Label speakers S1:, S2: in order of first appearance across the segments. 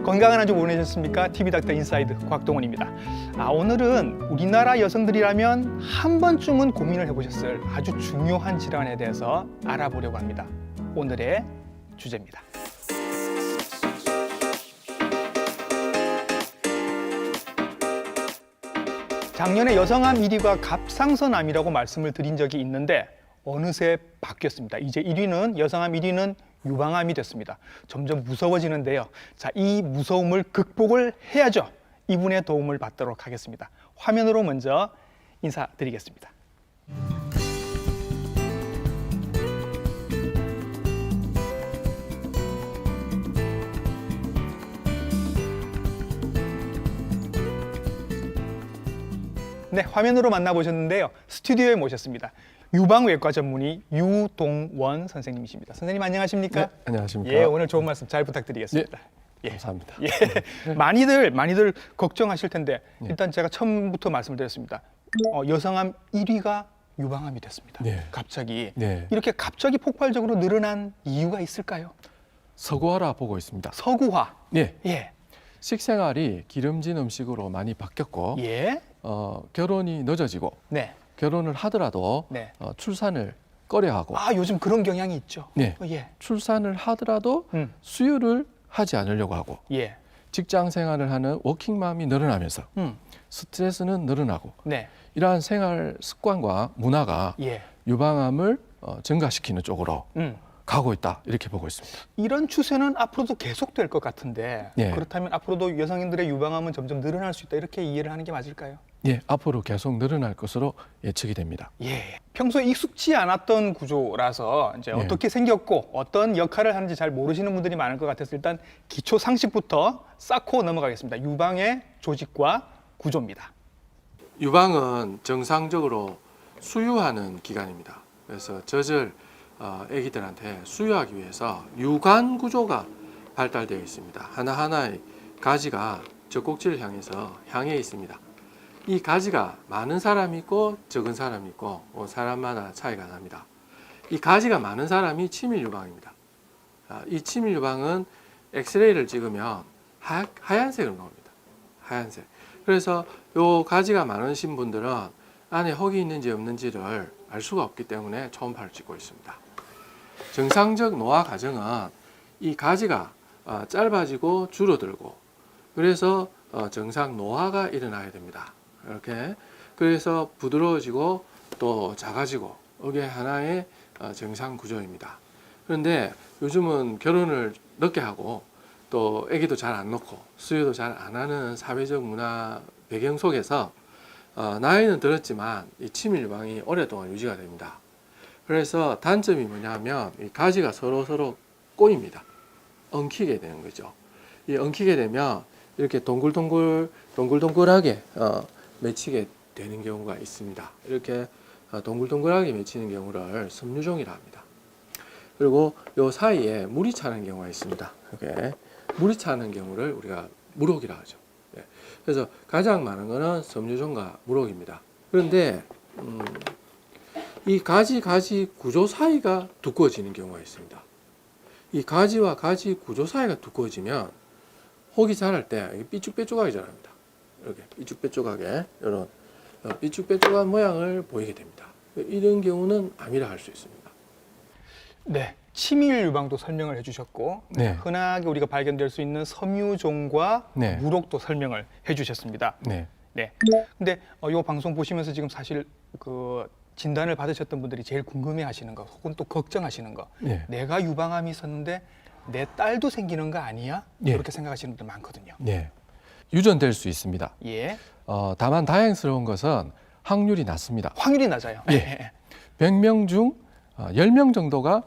S1: 건강한 한 주 보내셨습니까? TV닥터 인사이드 곽동원입니다. 오늘은 우리나라 여성들이라면 한 번쯤은 고민을 해보셨을 아주 중요한 질환에 대해서 알아보려고 합니다. 오늘의 주제입니다. 작년에 여성암 1위가 갑상선암이라고 말씀을 드린 적이 있는데 어느새 바뀌었습니다. 이제 1위는 여성암 1위는 유방암이 됐습니다. 점점 무서워지는데요. 자, 이 무서움을 극복을 해야죠. 이분의 도움을 받도록 하겠습니다. 화면으로 먼저 인사드리겠습니다. 네, 화면으로 만나보셨는데요. 스튜디오에 모셨습니다. 유방외과 전문의 유동원 선생님이십니다. 선생님 안녕하십니까?
S2: 네, 안녕하십니까?
S1: 예, 오늘 좋은 말씀 잘 부탁드리겠습니다.
S2: 예, 감사합니다.
S1: 예, 많이들 걱정하실 텐데 일단 제가 처음부터 말씀드렸습니다. 여성암 1위가 유방암이 됐습니다.
S2: 네.
S1: 갑자기
S2: 네.
S1: 이렇게 갑자기 폭발적으로 늘어난 이유가 있을까요?
S2: 서구화라 보고 있습니다.
S1: 서구화.
S2: 네.
S1: 예.
S2: 식생활이 기름진 음식으로 많이 바뀌었고
S1: 예.
S2: 결혼이 늦어지고
S1: 네.
S2: 결혼을 하더라도
S1: 네.
S2: 출산을 꺼려하고
S1: 요즘 그런 경향이 있죠.
S2: 네.
S1: 예.
S2: 출산을 하더라도
S1: 음.
S2: 수유를 하지 않으려고 하고
S1: 예.
S2: 직장 생활을 하는 워킹맘이 늘어나면서 스트레스는 늘어나고
S1: 네.
S2: 이러한 생활 습관과 문화가
S1: 예.
S2: 유방암을 증가시키는 쪽으로
S1: 음.
S2: 가고 있다 이렇게 보고 있습니다.
S1: 이런 추세는 앞으로도 계속될 것 같은데
S2: 예.
S1: 그렇다면 앞으로도 여성인들의 유방암은 점점 늘어날 수 있다 이렇게 이해를 하는 게 맞을까요?
S2: 예, 앞으로 계속 늘어날 것으로 예측이 됩니다.
S1: 예. 평소에 익숙지 않았던 구조라서 이제
S2: 예.
S1: 어떻게 생겼고 어떤 역할을 하는지 잘 모르시는 분들이 많을 것 같아서 일단 기초 상식부터 쌓고 넘어가겠습니다. 유방의 조직과 구조입니다.
S2: 유방은 정상적으로 수유하는 기관입니다. 그래서 젖을 아기들한테 수유하기 위해서 유관 구조가 발달되어 있습니다. 하나하나의 가지가 젖꼭지를 향해 있습니다. 이 가지가 많은 사람이 있고 적은 사람이 있고 사람마다 차이가 납니다. 이 가지가 많은 사람이 치밀 유방입니다. 이 치밀 유방은 엑스레이를 찍으면 하얀색으로 나옵니다. 하얀색. 그래서 요 가지가 많으신 분들은 안에 혹이 있는지 없는지를 알 수가 없기 때문에 초음파를 찍고 있습니다. 정상적 노화 과정은 이 가지가 짧아지고 줄어들고 그래서 정상 노화가 일어나야 됩니다. 이렇게 그래서 부드러워지고 또 작아지고 이게 하나의 정상 구조입니다. 그런데 요즘은 결혼을 늦게 하고 또 아기도 잘 안 낳고 수유도 잘 안 하는 사회적 문화 배경 속에서 나이는 들었지만 이 치밀 유방이 오랫동안 유지가 됩니다. 그래서 단점이 뭐냐면 이 가지가 서로 꼬입니다. 엉키게 되는 거죠. 이 엉키게 되면 이렇게 동글동글하게 맺히게 되는 경우가 있습니다. 이렇게 동글동글하게 맺히는 경우를 섬유종이라 합니다. 그리고 요 사이에 물이 차는 경우가 있습니다. 이렇게 물이 차는 경우를 우리가 물혹이라 하죠. 네. 그래서 가장 많은 것은 섬유종과 물혹입니다. 그런데 이 가지 구조 사이가 두꺼워지는 경우가 있습니다. 이 가지와 가지 구조 사이가 두꺼워지면 혹이 자랄 때 삐쭉빼쭉하게 자랍니다. 이렇게 삐쭉빼쭉하게 이런 삐쭉빼쭉한 모양을 보이게 됩니다. 이런 경우는 암이라 할 수 있습니다.
S1: 네. 치밀 유방도 설명을 해주셨고
S2: 네.
S1: 흔하게 우리가 발견될 수 있는 섬유종과
S2: 네.
S1: 물혹도 설명을 해주셨습니다.
S2: 네.
S1: 네. 근데 이 방송 보시면서 지금 사실 그 진단을 받으셨던 분들이 제일 궁금해하시는 거, 혹은 또 걱정하시는 거,
S2: 네.
S1: 내가 유방암이 있었는데 내 딸도 생기는 거 아니야?
S2: 예.
S1: 그렇게 생각하시는 분들 많거든요.
S2: 네. 유전될 수 있습니다.
S1: 예.
S2: 다만 다행스러운 것은 확률이 낮습니다.
S1: 확률이 낮아요.
S2: 예. 100명 중 10명 정도가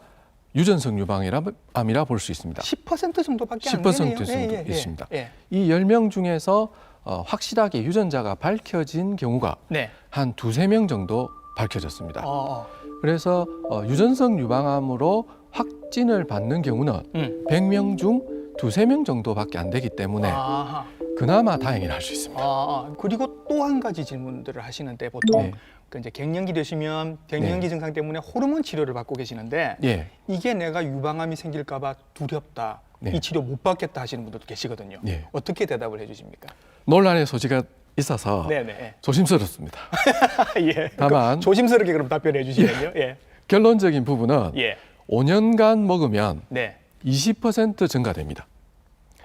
S2: 유전성 유방암이라 볼 수 있습니다.
S1: 10% 정도밖에 안
S2: 10%
S1: 되네요.
S2: 정도 있습니다.
S1: 예.
S2: 이 10명 중에서 확실하게 유전자가 밝혀진 경우가
S1: 네.
S2: 한 2~3명 정도 밝혀졌습니다.
S1: 어.
S2: 그래서 유전성 유방암으로 확진을 받는 경우는 100명 중 2~3명 정도밖에 안 되기 때문에
S1: 아하.
S2: 그나마 다행이라 할 수 있습니다.
S1: 그리고 또 한 가지 질문들을 하시는데 보통
S2: 네.
S1: 그 이제 갱년기 되시면 갱년기 증상 때문에 호르몬 치료를 받고 계시는데
S2: 예.
S1: 이게 내가 유방암이 생길까봐 두렵다.
S2: 네.
S1: 이 치료 못 받겠다 하시는 분들도 계시거든요.
S2: 예.
S1: 어떻게 대답을 해주십니까?
S2: 논란의 소지가 있어서
S1: 네네.
S2: 조심스럽습니다.
S1: 예.
S2: 다만
S1: 조심스럽게 그럼 답변해 주시면요. 예.
S2: 결론적인 부분은
S1: 예.
S2: 5년간 먹으면
S1: 네.
S2: 20% 증가됩니다.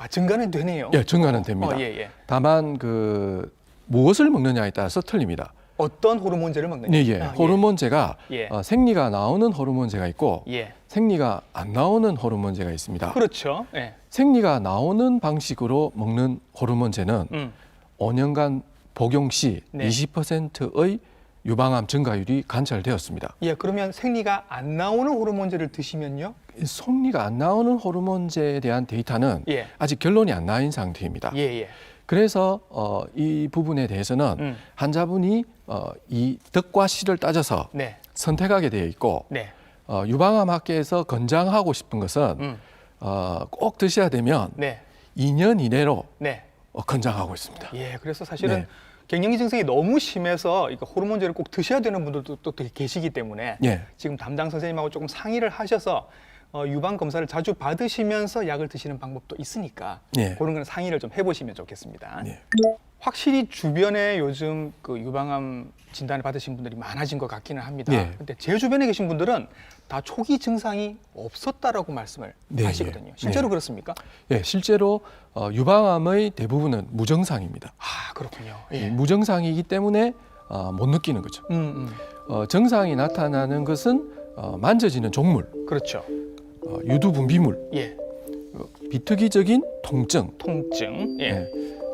S1: 증가는 되네요.
S2: 예, 증가는 됩니다.
S1: 예.
S2: 다만 그 무엇을 먹느냐에 따라서 틀립니다.
S1: 어떤 호르몬제를 먹느냐?
S2: 예. 호르몬제가
S1: 예.
S2: 생리가 나오는 호르몬제가 있고
S1: 예.
S2: 생리가 안 나오는 호르몬제가 있습니다.
S1: 그렇죠. 예.
S2: 생리가 나오는 방식으로 먹는 호르몬제는 5년간 복용 시
S1: 네.
S2: 20%의 유방암 증가율이 관찰되었습니다.
S1: 예. 그러면 생리가 안 나오는 호르몬제를 드시면요?
S2: 생리가 안 나오는 호르몬제에 대한 데이터는
S1: 예.
S2: 아직 결론이 안 나인 상태입니다.
S1: 예.
S2: 그래서 이 부분에 대해서는 환자분이 이 덕과 실을 따져서
S1: 네.
S2: 선택하게 되어 있고
S1: 네.
S2: 유방암 학회에서 권장하고 싶은 것은 꼭 드셔야 되면
S1: 네.
S2: 2년 이내로
S1: 네.
S2: 권장하고 있습니다.
S1: 예. 그래서 사실은
S2: 네.
S1: 갱년기 증상이 너무 심해서 이거 호르몬제를 꼭 드셔야 되는 분들도 또 계시기 때문에
S2: 예.
S1: 지금 담당 선생님하고 조금 상의를 하셔서 유방 검사를 자주 받으시면서 약을 드시는 방법도 있으니까
S2: 예.
S1: 그런 거는 상의를 좀 해보시면 좋겠습니다.
S2: 예.
S1: 확실히 주변에 요즘 그 유방암 진단을 받으신 분들이 많아진 것 같기는 합니다.
S2: 예.
S1: 근데 제 주변에 계신 분들은 다 초기 증상이 없었다라고 말씀을
S2: 네,
S1: 하시거든요.
S2: 예.
S1: 실제로
S2: 네.
S1: 그렇습니까?
S2: 예, 실제로 유방암의 대부분은 무증상입니다.
S1: 그렇군요.
S2: 이
S1: 예.
S2: 무증상이기 때문에 못 느끼는 거죠. 정상이 나타나는 것은 만져지는 종물,
S1: 그렇죠.
S2: 유두 분비물,
S1: 예.
S2: 비특이적인 통증,
S1: 통증. 예.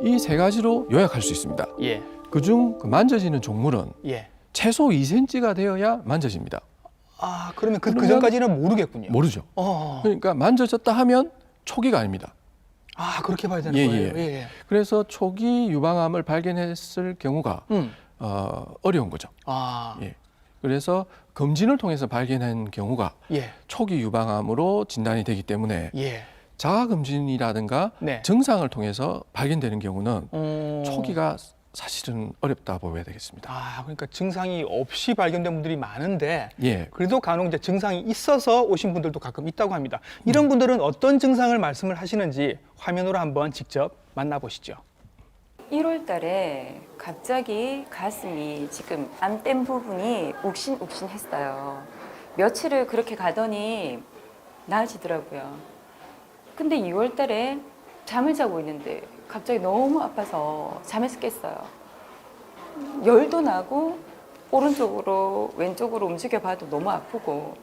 S2: 이 세 가지로 요약할 수 있습니다.
S1: 예.
S2: 그중 그 만져지는 종물은
S1: 예.
S2: 최소 2cm가 되어야 만져집니다.
S1: 그러면 그
S2: 그러면
S1: 전까지는 모르겠군요.
S2: 모르죠. 그러니까 만져졌다 하면 초기가 아닙니다.
S1: 그렇게 봐야 되는
S2: 예,
S1: 거예요.
S2: 예. 그래서 초기 유방암을 발견했을 경우가 어려운 거죠. 예. 그래서 검진을 통해서 발견한 경우가
S1: 예.
S2: 초기 유방암으로 진단이 되기 때문에
S1: 예.
S2: 자가 검진이라든가
S1: 네.
S2: 증상을 통해서 발견되는 경우는 초기가
S1: 초기가
S2: 사실은 어렵다 보여야 되겠습니다.
S1: 그러니까 증상이 없이 발견된 분들이 많은데
S2: 예.
S1: 그래도 간혹 이제 증상이 있어서 오신 분들도 가끔 있다고 합니다. 이런 분들은 어떤 증상을 말씀을 하시는지 화면으로 한번 직접 만나보시죠.
S3: 1월 달에 갑자기 가슴이 지금 암댐 부분이 욱신욱신했어요. 며칠을 그렇게 가더니 나아지더라고요. 근데 2월 달에 잠을 자고 있는데 갑자기 너무 아파서 잠에서 깼어요. 열도 나고 오른쪽으로 왼쪽으로 움직여봐도 너무 아프고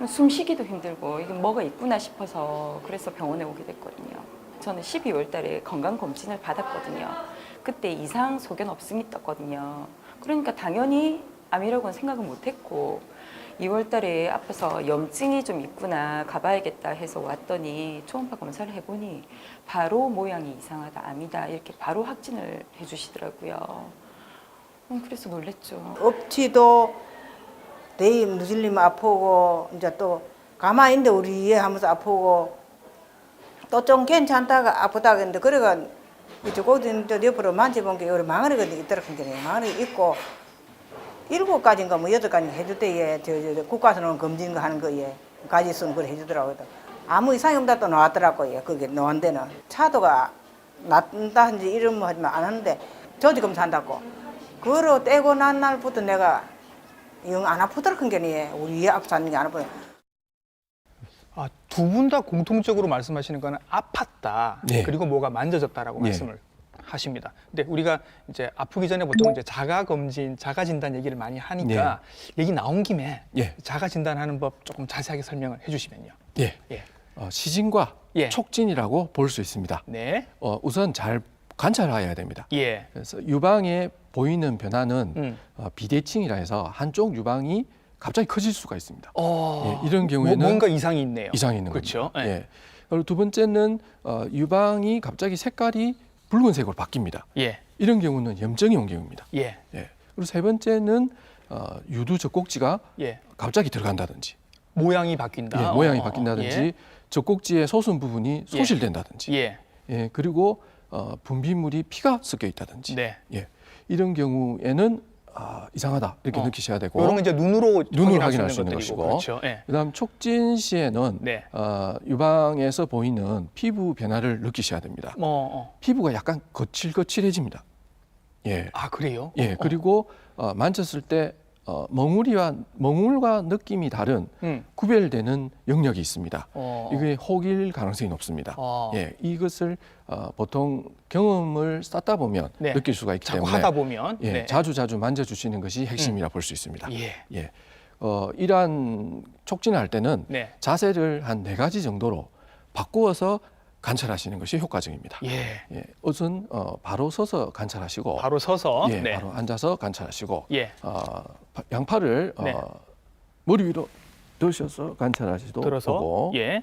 S3: 숨쉬기도 힘들고 이게 뭐가 있구나 싶어서 그래서 병원에 오게 됐거든요. 저는 12월 달에 건강검진을 받았거든요. 그때 이상 소견 없음이 떴거든요. 그러니까 당연히 암이라고는 생각은 못했고 2월 달에 아파서 염증이 좀 있구나 가봐야겠다 해서 왔더니 초음파 검사를 해보니 바로 모양이 이상하다 암이다 이렇게 바로 확진을 해주시더라고요. 그래서 놀랬죠.
S4: 업치도 대입 누질리면 아프고 이제 또 가만히 있는데 우리 이해하면서 아프고 또 좀 괜찮다가 아프다가 했는데 그래가 이제 거기 저 옆으로 만져본 게 우리 망아리가 있더라고요. 망아리 있고 7가지인가 뭐 8가지 해줄 때에 저 국가선언 검진 하는 거에 가지수는 그래 해주더라고요. 아무 이상이 없다 또 나왔더라고요. 그게 나온 데는 차도가 낫다든지 이런 뭐 하지만 안 하는데 조직 검사한다고. 그로 떼고 난 날부터 내가 영 안 아프더라고요. 우리 이 앞서 하는 게 안 아파요.
S1: 두 분 다 공통적으로 말씀하시는 거는 아팠다.
S2: 네.
S1: 그리고 뭐가 만져졌다라고
S2: 네.
S1: 말씀을 하십니다. 근데 우리가 이제 아프기 전에 보통 이제 자가 검진, 자가 진단 얘기를 많이 하니까 얘기 나온 김에
S2: 예.
S1: 자가 진단하는 법 조금 자세하게 설명을 해주시면요.
S2: 예.
S1: 예.
S2: 시진과
S1: 예.
S2: 촉진이라고 볼 수 있습니다.
S1: 네.
S2: 우선 잘 관찰해야 됩니다.
S1: 예.
S2: 그래서 유방에 보이는 변화는 비대칭이라 해서 한쪽 유방이 갑자기 커질 수가 있습니다. 예, 이런 경우에는
S1: 뭔가 이상이 있네요.
S2: 이상이 있는
S1: 그렇죠.
S2: 겁니다. 예. 그리고 두 번째는 유방이 갑자기 색깔이 붉은색으로 바뀝니다.
S1: 예.
S2: 이런 경우는 염증이 온 경우입니다.
S1: 예.
S2: 예. 그리고 세 번째는 유두 젖꼭지가
S1: 예.
S2: 갑자기 들어간다든지,
S1: 모양이 바뀐다.
S2: 예, 모양이 바뀐다든지, 젖꼭지의 소순 부분이 소실된다든지,
S1: 예.
S2: 예, 그리고 분비물이 피가 섞여 있다든지
S1: 네.
S2: 예, 이런 경우에는 이상하다 이렇게
S1: 어.
S2: 느끼셔야 되고
S1: 이런 건 이제 눈으로
S2: 확인할 수 있는
S1: 것들이고.
S2: 것이고
S1: 그렇죠. 예.
S2: 그다음 촉진 시에는
S1: 네.
S2: 유방에서 보이는 피부 변화를 느끼셔야 됩니다. 피부가 약간 거칠거칠해집니다. 예,
S1: 아, 그래요?
S2: 예. 그리고 만졌을 때 멍울과 느낌이 다른 구별되는 영역이 있습니다. 이게 혹일 가능성이 높습니다. 예, 이것을 보통 경험을 쌓다 보면
S1: 네.
S2: 느낄 수가 있기
S1: 자꾸
S2: 때문에
S1: 하다 보면
S2: 예,
S1: 네.
S2: 자주 만져주시는 것이 핵심이라 볼 수 있습니다.
S1: 예.
S2: 예, 이러한 촉진을 할 때는
S1: 네.
S2: 자세를 한 4가지 정도로 바꾸어서 관찰하시는 것이 효과적입니다.
S1: 예.
S2: 예, 우선 바로 서서 관찰하시고
S1: 바로 서서
S2: 예,
S1: 네.
S2: 바로 앉아서 관찰하시고
S1: 예.
S2: 양팔을
S1: 네.
S2: 머리 위로 드셔서 관찰하시도
S1: 들어서
S2: 보고
S1: 예.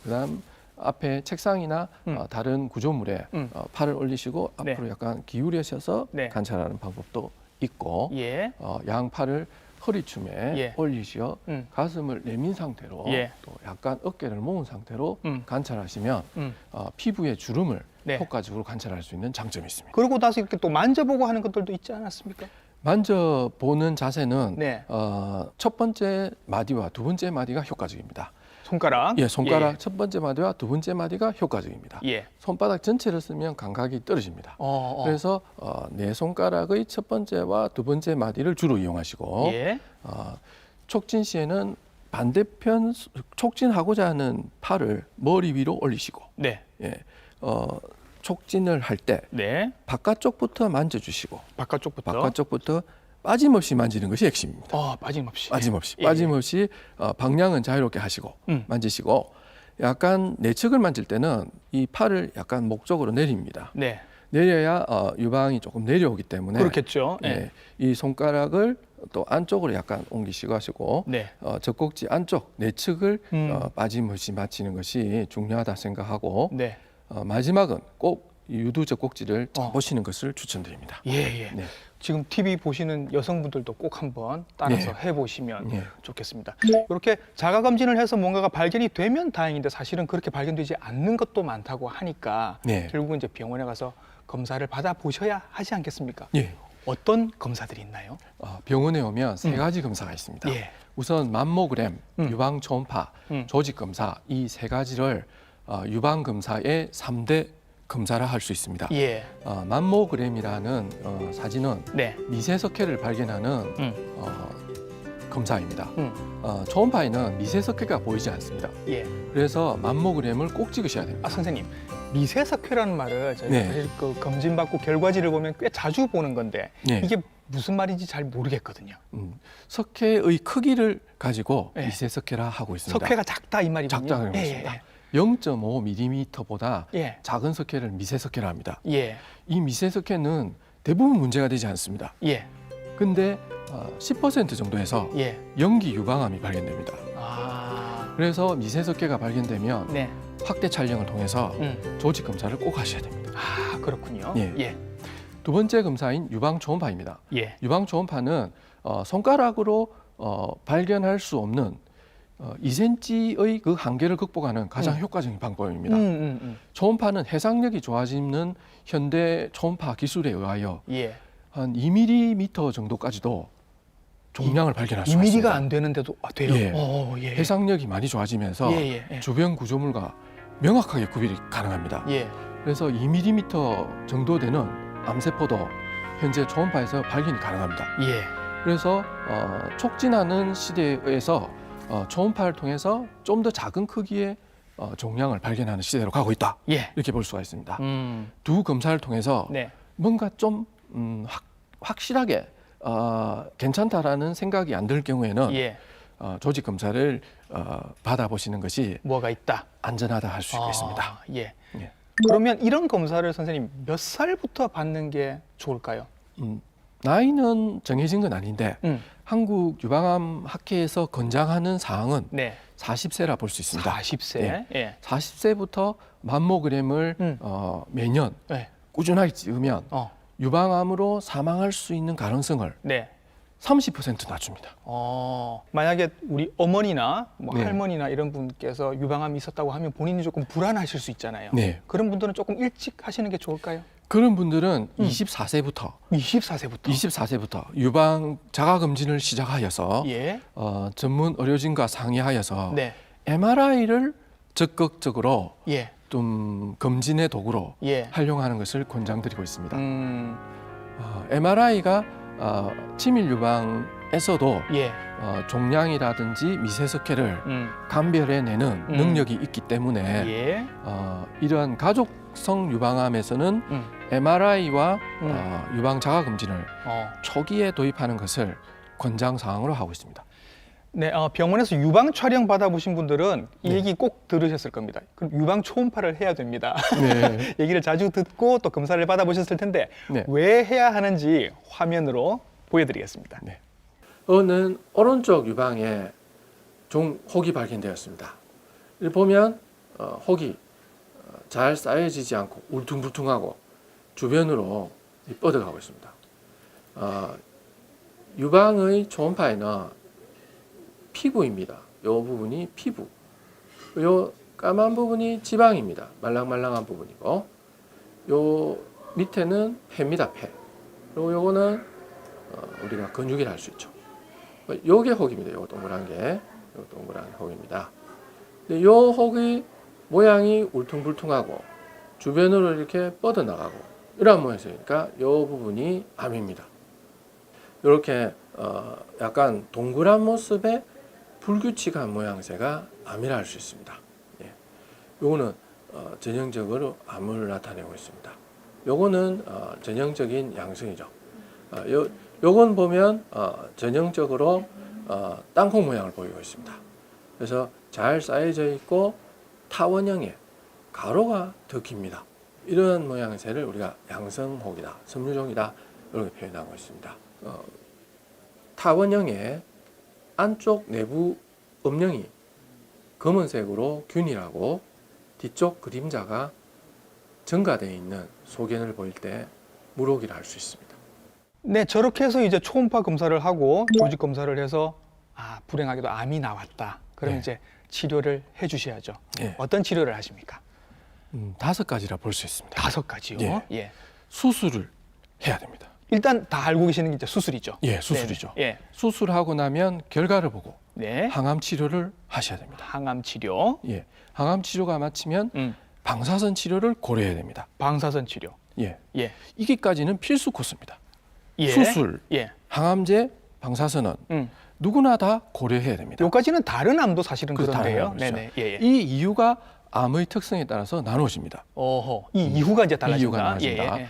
S2: 그다음 앞에 책상이나 다른 구조물에 팔을 올리시고
S1: 네.
S2: 앞으로 약간 기울여셔서
S1: 네.
S2: 관찰하는 방법도 있고
S1: 예.
S2: 양팔을 허리춤에
S1: 예.
S2: 올리시어
S1: 음.
S2: 가슴을 내민 상태로
S1: 예.
S2: 또 약간 어깨를 모은 상태로 관찰하시면
S1: 음.
S2: 피부의 주름을
S1: 네.
S2: 효과적으로 관찰할 수 있는 장점이 있습니다.
S1: 그러고 나서 이렇게 또 만져보고 하는 것들도 있지 않았습니까?
S2: 만져보는 자세는
S1: 네.
S2: 첫 번째 마디와 두 번째 마디가 효과적입니다.
S1: 손가락.
S2: 예, 손가락 첫 번째 마디와 두 번째 마디가 효과적입니다.
S1: 예.
S2: 손바닥 전체를 쓰면 감각이 떨어집니다. 그래서 네 손가락의 첫 번째와 두 번째 마디를 주로 이용하시고
S1: 예.
S2: 촉진 시에는 반대편 촉진하고자 하는 팔을 머리 위로 올리시고
S1: 네.
S2: 예, 촉진을 할 때
S1: 네.
S2: 바깥쪽부터 만져주시고
S1: 바깥쪽부터.
S2: 빠짐없이 만지는 것이 핵심입니다.
S1: 빠짐없이.
S2: 빠짐없이
S1: 예.
S2: 빠짐없이 방향은 자유롭게 하시고 만지시고 약간 내측을 만질 때는 이 팔을 약간 목 쪽으로 내립니다.
S1: 네.
S2: 내려야 유방이 조금 내려오기 때문에
S1: 그렇겠죠. 예.
S2: 예, 이 손가락을 또 안쪽으로 약간 옮기시고 하시고
S1: 네.
S2: 젖꼭지 안쪽 내측을 빠짐없이 맞히는 것이 중요하다 생각하고
S1: 네.
S2: 마지막은 꼭 유두 젖꼭지를 보시는 것을 추천드립니다.
S1: 예, 예.
S2: 네.
S1: 지금 TV 보시는 여성분들도 꼭 한번 따라서
S2: 예.
S1: 해보시면
S2: 예.
S1: 좋겠습니다. 이렇게 자가 검진을 해서 뭔가가 발견이 되면 다행인데 사실은 그렇게 발견되지 않는 것도 많다고 하니까
S2: 네.
S1: 결국은 이제 병원에 가서 검사를 받아 보셔야 하지 않겠습니까?
S2: 예.
S1: 어떤 검사들이 있나요?
S2: 병원에 오면 3가지 검사가 있습니다.
S1: 예.
S2: 우선 맘모그램, 유방 초음파, 조직 검사 이 3가지를 유방 검사의 3대 검사라 할 수 있습니다.
S1: 예.
S2: 맘모그램이라는 사진은
S1: 네.
S2: 미세석회를 발견하는 검사입니다. 초음파에는 미세석회가 보이지 않습니다.
S1: 예.
S2: 그래서 맘모그램을 꼭 찍으셔야 됩니다.
S1: 선생님, 미세석회라는 말을 저희가
S2: 네.
S1: 사실 그 검진받고 결과지를 보면 꽤 자주 보는 건데
S2: 네.
S1: 이게 무슨 말인지 잘 모르겠거든요.
S2: 석회의 크기를 가지고
S1: 네.
S2: 미세석회라 하고 있습니다.
S1: 석회가 작다 이 말이군요.
S2: 작다는 것입니다. 0.5mm보다
S1: 예.
S2: 작은 석회를 미세석회라 합니다.
S1: 예.
S2: 이 미세석회는 대부분 문제가 되지 않습니다.
S1: 예.
S2: 근데 10% 정도에서
S1: 예.
S2: 연기 유방암이 발견됩니다.
S1: 아.
S2: 그래서 미세석회가 발견되면
S1: 네.
S2: 확대 촬영을 통해서 조직 검사를 꼭 하셔야 됩니다.
S1: 아, 그렇군요.
S2: 예.
S1: 예.
S2: 두 번째 검사인 유방 초음파입니다.
S1: 예.
S2: 유방 초음파는 손가락으로 발견할 수 없는 2cm의 그 한계를 극복하는 가장 효과적인 방법입니다. 초음파는 해상력이 좋아지는 현대 초음파 기술에 의하여
S1: 예.
S2: 한 2mm 정도까지도 종량을 발견할 수가 있습니다.
S1: 2mm가 안 되는데도 돼요.
S2: 예.
S1: 예.
S2: 해상력이 많이 좋아지면서
S1: 예.
S2: 주변 구조물과 명확하게 구별이 가능합니다.
S1: 예.
S2: 그래서 2mm 정도 되는 암세포도 현재 초음파에서 발견이 가능합니다.
S1: 예.
S2: 그래서 촉진하는 시대에서 초음파를 통해서 좀 더 작은 크기의 종양을 발견하는 시대로 가고 있다.
S1: 예.
S2: 이렇게 볼 수가 있습니다.
S1: 음.
S2: 두 검사를 통해서
S1: 네.
S2: 뭔가 좀 확실하게 괜찮다라는 생각이 안 들 경우에는
S1: 예.
S2: 조직 검사를 받아보시는 것이
S1: 뭐가 있다.
S2: 안전하다 할 수 있겠습니다.
S1: 예.
S2: 예.
S1: 그러면 이런 검사를 선생님 몇 살부터 받는 게 좋을까요?
S2: 나이는 정해진 건 아닌데 한국 유방암 학회에서 권장하는 사항은
S1: 네.
S2: 40세라 볼 수 있습니다.
S1: 40세.
S2: 예.
S1: 예.
S2: 40세부터 맘모그램을 매년
S1: 네.
S2: 꾸준하게 찍으면
S1: 어.
S2: 유방암으로 사망할 수 있는 가능성을
S1: 네.
S2: 30% 낮춥니다.
S1: 만약에 우리 어머니나 뭐
S2: 네.
S1: 할머니나 이런 분께서 유방암이 있었다고 하면 본인이 조금 불안하실 수 있잖아요.
S2: 네.
S1: 그런 분들은 조금 일찍 하시는 게 좋을까요?
S2: 그런 분들은 24세부터
S1: 24세부터.
S2: 유방 자가 검진을 시작하여서
S1: 예.
S2: 전문 의료진과 상의하여서
S1: 네.
S2: MRI를 적극적으로
S1: 예.
S2: 좀 검진의 도구로
S1: 예.
S2: 활용하는 것을 권장드리고 있습니다.
S1: 음.
S2: MRI가 치밀 유방에서도
S1: 예.
S2: 종양이라든지 미세석회를
S1: 음.
S2: 감별해내는 능력이 있기 때문에
S1: 예.
S2: 이러한 가족성 유방암에서는
S1: 음.
S2: MRI와 유방 자가 검진을
S1: 어.
S2: 초기에 도입하는 것을 권장 사항으로 하고 있습니다.
S1: 네, 병원에서 유방 촬영 받아보신 분들은 이
S2: 네.
S1: 얘기 꼭 들으셨을 겁니다. 그럼 유방 초음파를 해야 됩니다.
S2: 네.
S1: 얘기를 자주 듣고 또 검사를 받아보셨을 텐데
S2: 네.
S1: 왜 해야 하는지 화면으로 보여드리겠습니다.
S2: 네. 어는 오른쪽 유방에 혹이 발견되었습니다. 이를 보면 혹이 잘 쌓여지지 않고 울퉁불퉁하고 주변으로 뻗어가고 있습니다. 유방의 초음파에는 피부입니다. 이 부분이 피부. 이 까만 부분이 지방입니다. 말랑말랑한 부분이고, 요 밑에는 폐입니다. 폐. 그리고 요거는 우리가 근육이라 할 수 있죠. 요게 혹입니다. 요 동그란 게, 요 동그란 혹입니다. 근데 요 혹의 모양이 울퉁불퉁하고 주변으로 이렇게 뻗어나가고 이러한 모양이니까 요 부분이 암입니다. 이렇게 약간 동그란 모습의 불규칙한 모양새가 암이라 할 수 있습니다. 예. 요거는 전형적으로 암을 나타내고 있습니다. 요거는 전형적인 양성이죠. 요건 보면 전형적으로 땅콩 모양을 보이고 있습니다. 그래서 잘 쌓여져 있고 타원형의 가로가 더 깁니다. 이런 모양새를 우리가 양성혹이다, 섬유종이다 이렇게 표현하고 있습니다. 타원형의 안쪽 내부 음영이 검은색으로 균일하고 뒤쪽 그림자가 증가되어 있는 소견을 보일 때 물혹이라 할 수 있습니다.
S1: 네, 저렇게 해서 이제 초음파 검사를 하고 조직 검사를 해서 불행하게도 암이 나왔다. 그럼
S2: 네.
S1: 이제 치료를 해주셔야죠.
S2: 네.
S1: 어떤 치료를 하십니까?
S2: 5가지라 볼 수 있습니다.
S1: 5가지요.
S2: 예.
S1: 예.
S2: 수술을 해야 됩니다.
S1: 일단 다 알고 계시는 게 이제 수술이죠.
S2: 예, 수술이죠.
S1: 네. 예.
S2: 수술하고 나면 결과를 보고
S1: 네.
S2: 항암 치료를 하셔야 됩니다.
S1: 항암 치료,
S2: 예, 항암 치료가 마치면 방사선 치료를 고려해야 됩니다.
S1: 방사선 치료.
S2: 예,
S1: 예.
S2: 이기까지는 필수 코스입니다.
S1: 예.
S2: 수술,
S1: 예.
S2: 항암제, 방사선은 누구나 다 고려해야 됩니다.
S1: 요까지는 다른 암도 사실은
S2: 그래서
S1: 그런데요.
S2: 다른 암이죠.
S1: 네네. 예, 예.
S2: 이 이유가 암의 특성에 따라서 나누어집니다.
S1: 어허. 이 이후가 이제 달라진다.
S2: 이유가 나눠진다.
S1: 예, 예.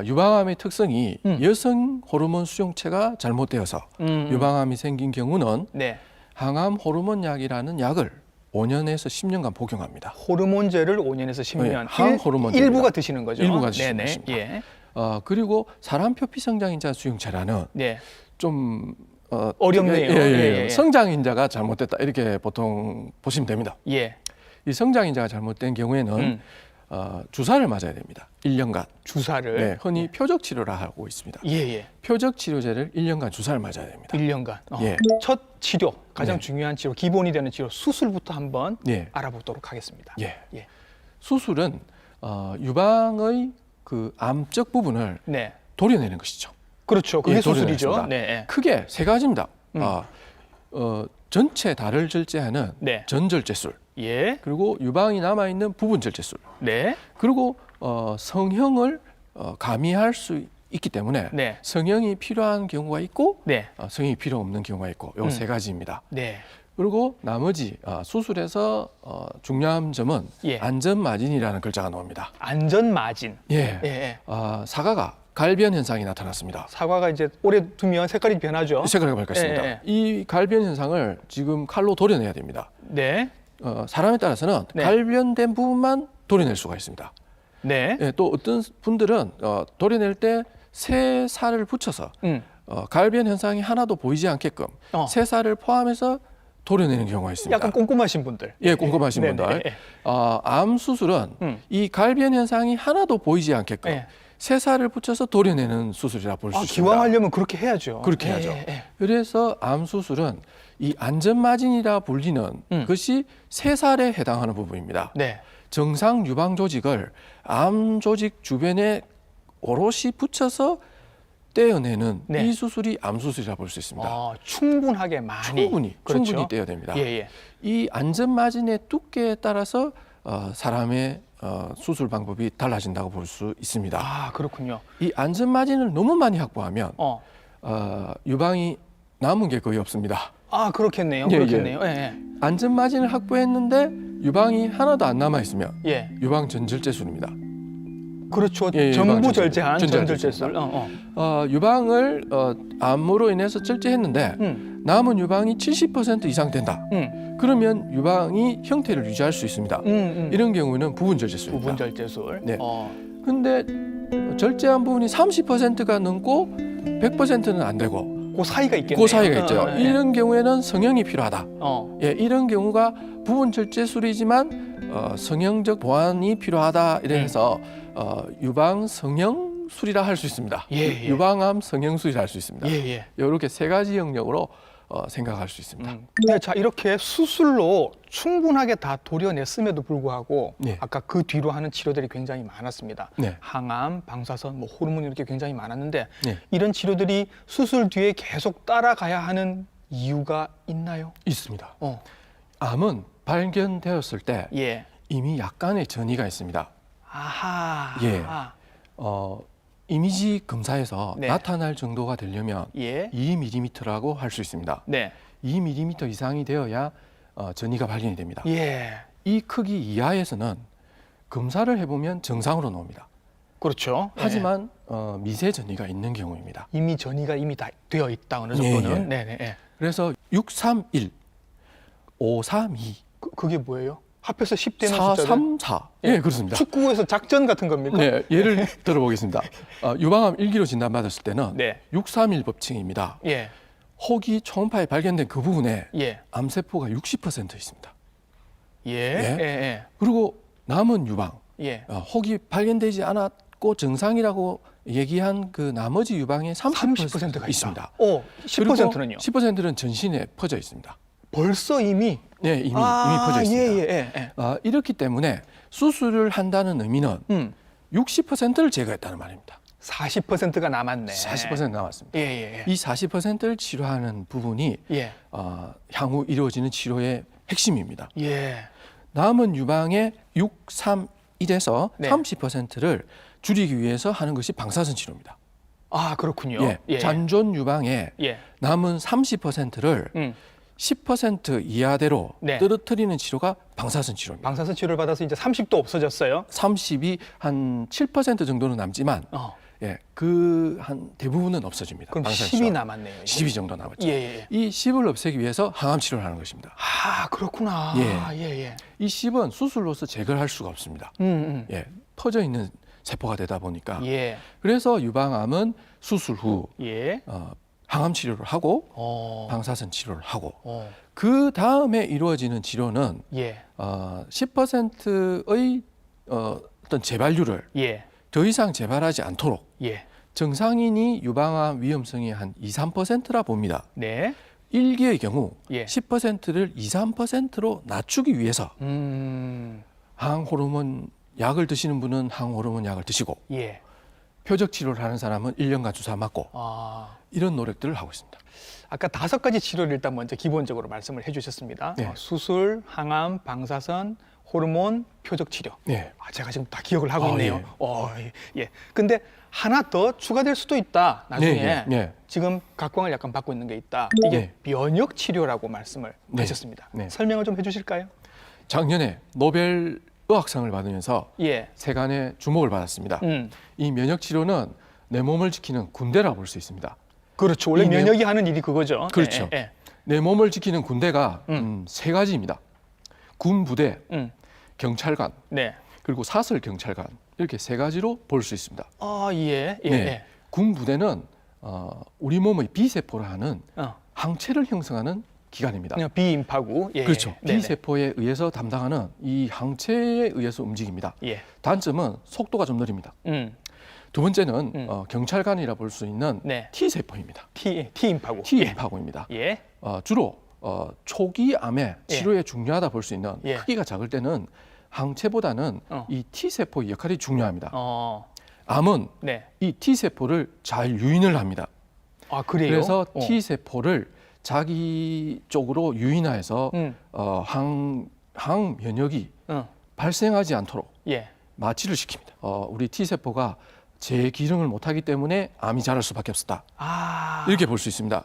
S2: 유방암의 특성이 여성 호르몬 수용체가 잘못되어서 유방암이 생긴 경우는
S1: 네.
S2: 항암 호르몬 약이라는 약을 5년에서 10년간 복용합니다.
S1: 호르몬제를 5년에서 10년.
S2: 네, 항호르몬제입니다.
S1: 일부가 드시는 거죠.
S2: 일부가 드시는
S1: 네네.
S2: 것입니다.
S1: 예.
S2: 그리고 사람 표피 성장인자 수용체라는
S1: 네.
S2: 좀
S1: 어렵네요. 예.
S2: 성장인자가 잘못됐다 이렇게 보통 보시면 됩니다.
S1: 예.
S2: 이 성장인자가 잘못된 경우에는 주사를 맞아야 됩니다. 1년간.
S1: 주사를.
S2: 네, 흔히 표적 치료라 하고 있습니다.
S1: 예, 예.
S2: 표적 치료제를 1년간 주사를 맞아야 됩니다.
S1: 1년간.
S2: 예.
S1: 첫 치료, 가장
S2: 네.
S1: 중요한 치료, 기본이 되는 치료, 수술부터 한번
S2: 예.
S1: 알아보도록 하겠습니다.
S2: 예.
S1: 예.
S2: 수술은 유방의 그 암적 부분을
S1: 네.
S2: 도려내는 것이죠.
S1: 그렇죠. 그게
S2: 예,
S1: 수술이죠.
S2: 도려내겠습니다.
S1: 네.
S2: 크게 3가지입니다. 전체 다를 절제하는
S1: 네.
S2: 전절제술,
S1: 예.
S2: 그리고 유방이 남아 있는 부분 절제술,
S1: 네.
S2: 그리고 성형을 가미할 수 있기 때문에
S1: 네.
S2: 성형이 필요한 경우가 있고
S1: 네.
S2: 성형이 필요 없는 경우가 있고 요 3가지입니다.
S1: 네.
S2: 그리고 나머지 수술에서 중요한 점은
S1: 예.
S2: 안전마진이라는 글자가 나옵니다.
S1: 안전마진.
S2: 예.
S1: 예.
S2: 사과가 갈변 현상이 나타났습니다.
S1: 사과가 이제 오래 두면 색깔이 변하죠.
S2: 색깔이 밝았습니다.
S1: 예.
S2: 이 갈변 현상을 지금 칼로 도려내야 됩니다.
S1: 네.
S2: 사람에 따라서는
S1: 네.
S2: 갈변된 부분만 도려낼 수가 있습니다.
S1: 네.
S2: 예, 또 어떤 분들은 도려낼 때 새 살을 붙여서 갈변 현상이 하나도 보이지 않게끔 새 살을 포함해서 도려내는 경우가 있습니다.
S1: 약간 꼼꼼하신 분들.
S2: 예, 꼼꼼하신
S1: 네네.
S2: 분들.
S1: 예.
S2: 암 수술은 이 갈변 현상이 하나도 보이지 않게끔
S1: 예.
S2: 새살을 붙여서 도려내는 수술이라 볼 수 있습니다.
S1: 기왕하려면 그렇게 해야죠.
S2: 그렇게
S1: 예,
S2: 하죠.
S1: 예, 예.
S2: 그래서 암 수술은 이 안전마진이라 불리는 것이 새살에 해당하는 부분입니다.
S1: 네.
S2: 정상 유방 조직을 암 조직 주변에 오롯이 붙여서 떼어내는
S1: 네.
S2: 이 수술이 암 수술이라 볼 수 있습니다.
S1: 충분하게 많이.
S2: 충분히
S1: 그렇죠.
S2: 떼어냅니다.
S1: 예, 예.
S2: 이 안전마진의 두께에 따라서 사람의 수술 방법이 달라진다고 볼 수 있습니다.
S1: 아, 그렇군요.
S2: 이 안전마진을 너무 많이 확보하면
S1: 어.
S2: 유방이 남은 게 거의 없습니다.
S1: 아, 그렇겠네요.
S2: 예,
S1: 그렇겠네요. 예,
S2: 안전마진을 확보했는데 유방이 하나도 안 남아 있으면
S1: 예. 예.
S2: 유방 전절제술입니다.
S1: 그렇죠.
S2: 예,
S1: 전부
S2: 유방
S1: 절제한
S2: 전절제술.
S1: 전절제술.
S2: 유방을 암으로 인해서 절제했는데 남은 유방이 70% 이상 된다. 그러면 유방이 형태를 유지할 수 있습니다. 이런 경우는 부분절제술입니다.
S1: 부분절제술.
S2: 네. 근데 절제한 부분이 30%가 넘고 100%는 안 되고
S1: 그 사이가 있겠네요.
S2: 그 사이가 있죠.
S1: 예.
S2: 이런 경우에는 성형이 필요하다. 예, 이런 경우가 부분절제술이지만 성형적 보완이 필요하다. 이래서 유방 성형술이라 할 수 있습니다.
S1: 예, 예.
S2: 유방암 성형술이라 할 수 있습니다.
S1: 예, 예.
S2: 이렇게 세 가지 영역으로 생각할 수 있습니다.
S1: 네, 자, 이렇게 수술로 충분하게 다 도려냈음에도 불구하고
S2: 네.
S1: 아까 그 뒤로 하는 치료들이 굉장히 많았습니다.
S2: 네.
S1: 항암, 방사선, 뭐 호르몬 이렇게 굉장히 많았는데
S2: 네.
S1: 이런 치료들이 수술 뒤에 계속 따라가야 하는 이유가 있나요?
S2: 있습니다.
S1: 어.
S2: 암은 발견되었을 때
S1: 예.
S2: 이미 약간의 전이가 있습니다.
S1: 아하.
S2: 예.
S1: 아.
S2: 이미지 검사에서
S1: 네.
S2: 나타날 정도가 되려면
S1: 예.
S2: 2mm라고 할 수 있습니다.
S1: 네.
S2: 2mm 이상이 되어야 전이가 발견이 됩니다.
S1: 예.
S2: 이 크기 이하에서는 검사를 해보면 정상으로 나옵니다.
S1: 그렇죠. 예.
S2: 하지만 미세 전이가 있는 경우입니다.
S1: 이미 전이가 이미 다 되어 있다 어느
S2: 예,
S1: 정도는.
S2: 예.
S1: 네, 네.
S2: 그래서 631, 532,
S1: 그게 뭐예요? 합해서 10대는
S2: 434. 예, 그렇습니다.
S1: 축구에서 작전 같은 겁니까?
S2: 네, 예를 들어보겠습니다. 유방암 1기로 진단받았을 때는
S1: 네.
S2: 631 법칙입니다.
S1: 예.
S2: 혹이 초음파에 발견된 그 부분에
S1: 예.
S2: 암세포가 60% 있습니다.
S1: 예.
S2: 예?
S1: 예.
S2: 그리고 남은 유방,
S1: 예.
S2: 혹이 발견되지 않았고 정상이라고 얘기한 그 나머지 유방의
S1: 30%가
S2: 있습니다.
S1: 오, 10%는요?
S2: 10%는 전신에 퍼져 있습니다.
S1: 벌써 이미
S2: 네, 이미 퍼져 있습니다.
S1: 예.
S2: 이렇기 때문에 수술을 한다는 의미는 60%를 제거했다는 말입니다.
S1: 40%가 남았네.
S2: 40% 남았습니다.
S1: 예.
S2: 이 40%를 치료하는 부분이
S1: 예.
S2: 향후 이루어지는 치료의 핵심입니다.
S1: 예.
S2: 남은 유방의 631에서
S1: 네.
S2: 30%를 줄이기 위해서 하는 것이 방사선 치료입니다.
S1: 아, 그렇군요.
S2: 잔존 유방의
S1: 예.
S2: 남은 30%를 10% 이하대로
S1: 네.
S2: 떨어뜨리는 치료가 방사선 치료입니다.
S1: 방사선 치료를 받아서 이제 30도 없어졌어요.
S2: 30이 한 7% 정도는 남지만 그 한 대부분은 없어집니다.
S1: 그럼
S2: 방사선
S1: 10이
S2: 치료는.
S1: 남았네요. 이제.
S2: 10이 정도 남았죠.
S1: 예.
S2: 이 10을 없애기 위해서 항암 치료를 하는 것입니다.
S1: 아, 그렇구나. 예.
S2: 이 10은 수술로서 제거를 할 수가 없습니다. 퍼져 있는 세포가 되다 보니까.
S1: 예.
S2: 그래서 유방암은 수술 후
S1: 예.
S2: 항암 치료를 하고 방사선 치료를 하고 그 다음에 이루어지는 치료는
S1: 예.
S2: 10%의 어떤 재발률을
S1: 예.
S2: 더 이상 재발하지 않도록
S1: 예.
S2: 정상인이 유방암 위험성이 한 2, 3%라 봅니다.
S1: 네.
S2: 1기의 경우
S1: 예.
S2: 10%를 2, 3%로 낮추기 위해서 항호르몬 약을 드시는 분은 항호르몬 약을 드시고
S1: 예.
S2: 표적 치료를 하는 사람은 1년간 주사 맞고 이런 노력들을 하고 있습니다.
S1: 아까 5가지 치료를 일단 먼저 기본적으로 말씀을 해주셨습니다.
S2: 네.
S1: 수술, 항암, 방사선, 호르몬, 표적 치료.
S2: 네.
S1: 제가 지금 다 기억을 하고 있네요.
S2: 예.
S1: 예. 근데 하나 더 추가될 수도 있다. 나중에
S2: 네.
S1: 지금 각광을 약간 받고 있는 게 있다. 이게 면역 치료라고 말씀을 하셨습니다.
S2: 네.
S1: 설명을 좀 해주실까요?
S2: 작년에 노벨 의학상을 받으면서
S1: 예.
S2: 세간의 주목을 받았습니다. 이 면역 치료는 내 몸을 지키는 군대라고 볼 수 있습니다.
S1: 그렇죠. 원래 면역이 하는 일이 그거죠.
S2: 그렇죠.
S1: 예.
S2: 내 몸을 지키는 군대가 3가지입니다. 군 부대, 경찰관,
S1: 네.
S2: 그리고 사설 경찰관 이렇게 3가지로 볼 수 있습니다.
S1: 예.
S2: 군 부대는 우리 몸의 비세포를 하는
S1: 어.
S2: 항체를 형성하는 기관입니다.
S1: 그냥 비임파구. 예.
S2: 그렇죠.
S1: 네네.
S2: 비세포에 의해서 담당하는 이 항체에 의해서 움직입니다.
S1: 예.
S2: 단점은 속도가 좀 느립니다. 두 번째는 경찰관이라 볼 수 있는
S1: 네.
S2: T 세포입니다.
S1: T임파고.
S2: T 임파고입니다.
S1: 예.
S2: 주로 초기 암의
S1: 예.
S2: 치료에 중요하다 볼 수 있는
S1: 예.
S2: 크기가 작을 때는 항체보다는 이 T 세포의 역할이 중요합니다. 암은
S1: 네.
S2: 이 T 세포를 잘 유인을 합니다.
S1: 아, 그래요?
S2: 그래서 T 세포를 자기 쪽으로 유인해서 항 면역이 발생하지 않도록
S1: 예.
S2: 마취를 시킵니다. 우리 T 세포가 재기능을 못하기 때문에 암이 자랄 수밖에 없었다.
S1: 아.
S2: 이렇게 볼 수 있습니다.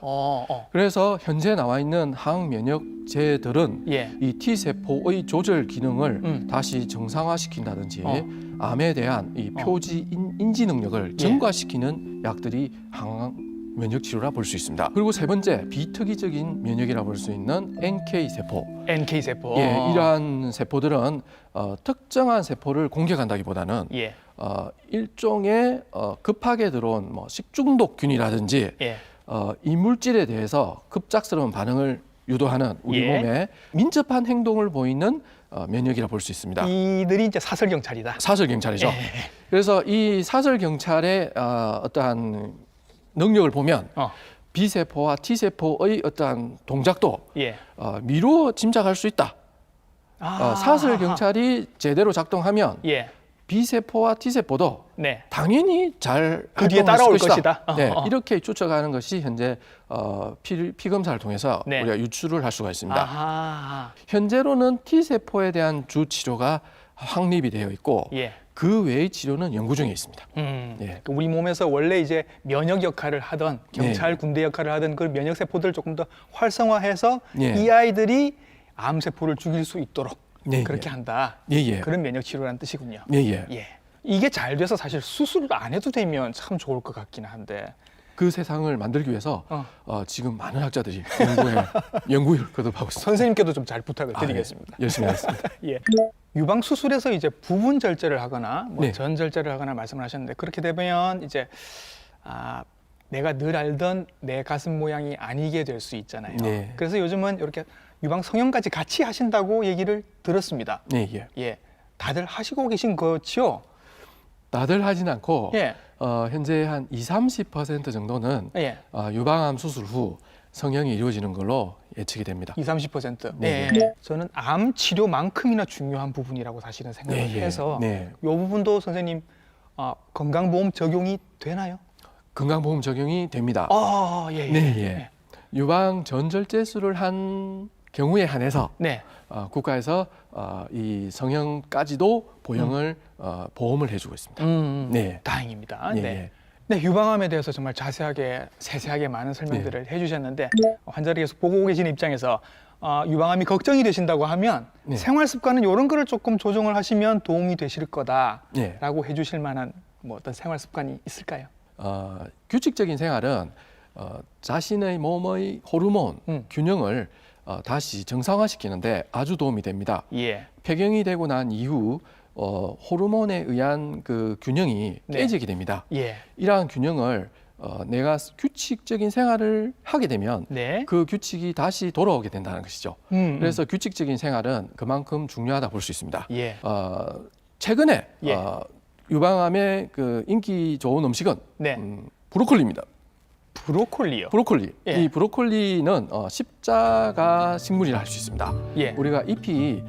S2: 그래서 현재 나와 있는 항면역제들은
S1: 예.
S2: 이 T 세포의 조절 기능을 다시 정상화시킨다든지 암에 대한 이 표지 인지 능력을 증가시키는 약들이 항면역 치료라 볼 수 있습니다. 그리고 세 번째 비특이적인 면역이라 볼 수 있는 NK 세포.
S1: NK 세포.
S2: 예, 이러한 세포들은 특정한 세포를 공격한다기보다는
S1: 예.
S2: 일종의 급하게 들어온 뭐 식중독균이라든지
S1: 예.
S2: 이 물질에 대해서 급작스러운 반응을 유도하는 우리
S1: 예.
S2: 몸에 민첩한 행동을 보이는 면역이라 볼 수 있습니다.
S1: 이들이 이제 사설 경찰이다.
S2: 사설 경찰이죠.
S1: 예.
S2: 그래서 이 사설 경찰의 어떠한 능력을 보면 B 세포와 T 세포의 어떠한 동작도
S1: 예.
S2: 미루어 짐작할 수 있다. 사설 경찰이 제대로 작동하면
S1: 예.
S2: B 세포와 T 세포도
S1: 네.
S2: 당연히 잘
S1: 그 뒤에
S2: 활동할
S1: 따라올
S2: 것이다.
S1: 것이다.
S2: 네, 이렇게 추측하는 것이 현재 피 검사를 통해서
S1: 네.
S2: 우리가 유추를 할 수가 있습니다.
S1: 아하.
S2: 현재로는 T 세포에 대한 주 치료가 확립이 되어 있고
S1: 예.
S2: 그 외의 치료는 연구 중에 있습니다. 예.
S1: 우리 몸에서 원래 이제 면역 역할을 하던 경찰 군대 역할을 하던 그 면역 세포들을 조금 더 활성화해서
S2: 예.
S1: 이 아이들이 암 세포를 죽일 수 있도록
S2: 예,
S1: 그렇게
S2: 예.
S1: 한다.
S2: 예, 예.
S1: 그런 면역 치료라는 뜻이군요.
S2: 예, 예.
S1: 예. 이게 잘 돼서 사실 수술을 안 해도 되면 참 좋을 것 같긴 한데.
S2: 그 세상을 만들기 위해서 지금 많은 학자들이 연구를 거듭하고 있습니다.
S1: 선생님께도 좀 잘 부탁을 드리겠습니다.
S2: 예. 열심히 하겠습니다.
S1: 예. 유방 수술에서 이제 부분 절제를 하거나 뭐
S2: 네.
S1: 전 절제를 하거나 말씀을 하셨는데 그렇게 되면 이제 내가 늘 알던 내 가슴 모양이 아니게 될 수 있잖아요.
S2: 네.
S1: 그래서 요즘은 이렇게 유방 성형까지 같이 하신다고 얘기를 들었습니다.
S2: 네, 예.
S1: 예. 다들 하시고 계신 거죠?
S2: 다들 하진 않고
S1: 예.
S2: 현재 한 20-30% 정도는
S1: 예.
S2: 유방암 수술 후 성형이 이루어지는 걸로 예측이 됩니다.
S1: 20-30%.
S2: 네.
S1: 예. 저는 암 치료만큼이나 중요한 부분이라고 사실은 생각을
S2: 네, 예.
S1: 해서
S2: 네.
S1: 이 부분도 선생님 건강보험 적용이 되나요?
S2: 건강보험 적용이 됩니다.
S1: 예.
S2: 네, 예. 유방 전절제술을 한 경우에 한해서
S1: 네.
S2: 국가에서 이 성형까지도 보형을 보험을 해주고 있습니다. 네.
S1: 다행입니다.
S2: 예,
S1: 네.
S2: 예.
S1: 네, 유방암에 대해서 정말 자세하게 세세하게 많은 설명들을 해주셨는데 환자를 계속 보고 계신 입장에서 유방암이 걱정이 되신다고 하면
S2: 네.
S1: 생활 습관은 이런 거를 조금 조정을 하시면 도움이 되실 거다라고
S2: 네.
S1: 해주실 만한 뭐 어떤 생활 습관이 있을까요?
S2: 규칙적인 생활은 자신의 몸의 호르몬 균형을 다시 정상화시키는데 아주 도움이 됩니다.
S1: 예.
S2: 폐경이 되고 난 이후 호르몬에 의한 그 균형이
S1: 네.
S2: 깨지게 됩니다.
S1: 예.
S2: 이러한 균형을 내가 규칙적인 생활을 하게 되면
S1: 네.
S2: 그 규칙이 다시 돌아오게 된다는 것이죠.
S1: 그래서
S2: 그래서 규칙적인 생활은 그만큼 중요하다 볼 수 있습니다.
S1: 예.
S2: 최근에
S1: 예.
S2: 유방암의 그 인기 좋은 음식은
S1: 네.
S2: 브로콜리입니다.
S1: 브로콜리요.
S2: 브로콜리.
S1: 예.
S2: 이 브로콜리는 십자가 식물이라 할 수 있습니다.
S1: 예.
S2: 우리가 잎이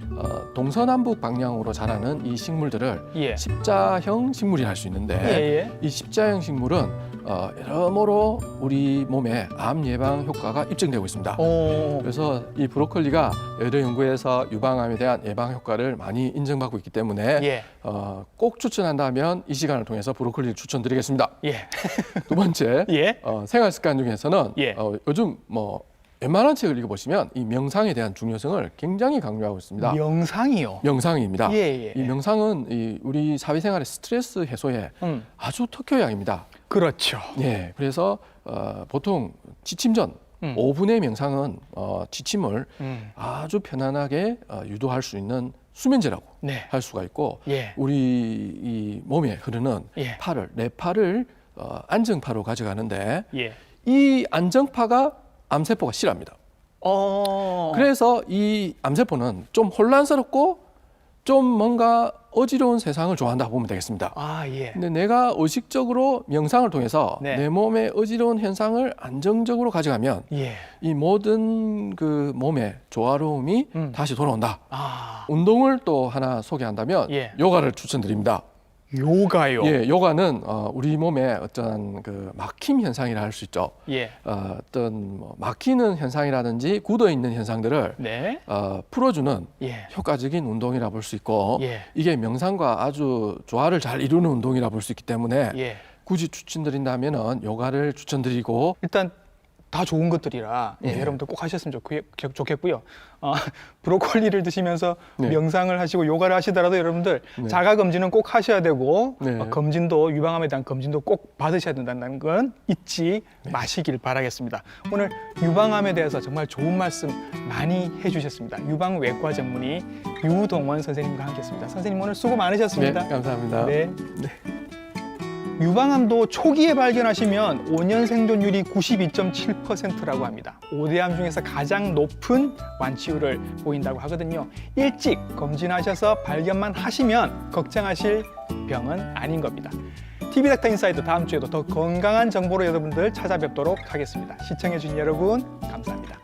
S2: 동서남북 방향으로 자라는 이 식물들을
S1: 예.
S2: 십자형 식물이라 할 수 있는데
S1: 예.
S2: 이 십자형 식물은 여러모로 우리 몸에 암 예방 효과가 입증되고 있습니다.
S1: 오.
S2: 그래서 이 브로콜리가 여러 연구에서 유방암에 대한 예방 효과를 많이 인정받고 있기 때문에
S1: 예.
S2: 꼭 추천한다면 이 시간을 통해서 브로콜리를 추천드리겠습니다.
S1: 예.
S2: 두 번째,
S1: 예.
S2: 생활 습관 중에서는
S1: 예.
S2: 요즘 뭐 웬만한 책을 읽어보시면 이 명상에 대한 중요성을 굉장히 강조하고 있습니다.
S1: 명상이요.
S2: 명상입니다.
S1: 예.
S2: 이 명상은 우리 사회생활의 스트레스 해소에 아주 특효약입니다.
S1: 그렇죠.
S2: 예, 그래서 보통 지침 전 5분의 명상은 지침을 아주 편안하게 유도할 수 있는 수면제라고
S1: 네.
S2: 할 수가 있고
S1: 예.
S2: 우리 이 몸에 흐르는
S1: 예.
S2: 내 팔을 안정파로 가져가는데
S1: 예.
S2: 이 안정파가 암세포가 싫어합니다. 그래서 이 암세포는 좀 혼란스럽고 좀 뭔가 어지러운 세상을 좋아한다 보면 되겠습니다.
S1: 아, 예.
S2: 근데 내가 의식적으로 명상을 통해서
S1: 네.
S2: 내 몸의 어지러운 현상을 안정적으로 가져가면
S1: 예.
S2: 이 모든 그 몸의 조화로움이 다시 돌아온다.
S1: 아,
S2: 운동을 또 하나 소개한다면
S1: 예.
S2: 요가를 추천드립니다.
S1: 요가요.
S2: 예, 요가는 우리 몸의 어떤 그 막힘 현상이라 할 수 있죠.
S1: 예.
S2: 어떤 뭐 막히는 현상이라든지 굳어 있는 현상들을
S1: 네.
S2: 풀어주는
S1: 예.
S2: 효과적인 운동이라 볼 수 있고
S1: 예.
S2: 이게 명상과 아주 조화를 잘 이루는 운동이라 볼 수 있기 때문에
S1: 예.
S2: 굳이 추천드린다면은 요가를 추천드리고
S1: 일단 다 좋은 것들이라
S2: 예.
S1: 여러분들 꼭 하셨으면 좋겠고요. 브로콜리를 드시면서
S2: 네.
S1: 명상을 하시고 요가를 하시더라도 여러분들
S2: 네.
S1: 자가 검진은 꼭 하셔야 되고
S2: 네.
S1: 검진도 유방암에 대한 검진도 꼭 받으셔야 된다는 건 잊지
S2: 네.
S1: 마시길 바라겠습니다. 오늘 유방암에 대해서 정말 좋은 말씀 많이 해주셨습니다. 유방외과 전문의 유동원 선생님과 함께했습니다. 선생님 오늘 수고
S2: 네,
S1: 많으셨습니다.
S2: 감사합니다.
S1: 네. 유방암도 초기에 발견하시면 5년 생존율이 92.7%라고 합니다. 5대 암 중에서 가장 높은 완치율을 보인다고 하거든요. 일찍 검진하셔서 발견만 하시면 걱정하실 병은 아닌 겁니다. TV닥터 인사이드 다음 주에도 더 건강한 정보로 여러분들 찾아뵙도록 하겠습니다. 시청해주신 여러분 감사합니다.